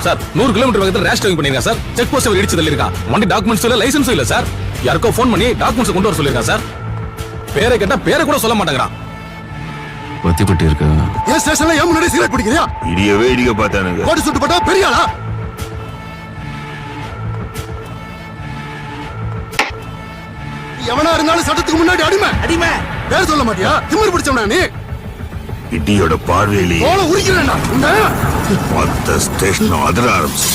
Sir 100 kilometre வேகத்துல ரேஷ் driving பண்ணிருக்கா sir. Check post இடிச்சு தள்ளிருக்கா. வண்டி டாக்குமெண்ட்ஸ் இல்ல, லைசென்ஸும் இல்ல சார். யாருக்கோ ஃபோன் பண்ணி டாக்குமெண்ட்ஸ் கொண்டு வர சொல்லிருக்கா சார். பேரை கேட்டா பேரை கூட சொல்ல மாட்டேங்கிறான். பத்திப்பட்டு இருக்க ஏன் ஸ்டேஷன்ல ஏன் முன்னாடி சிகரெட் பிடிக்கிறியா? இடியவே இடிக்க பார்த்தானுங்க. கோடி சுட்டு போட்டா பெரிய ஆளா? எவனா இருந்தாலும் சட்டத்துக்கு முன்னாடி அடிமை. பேர் சொல்ல மாட்டியா? திமிர் பிடிச்சவனா நீ? இடியோட பார்வையிலே தோலை உரிக்கிறேன்டா. மொத்த ஸ்டேஷனும் அதிர ஆரம்பிச்சு.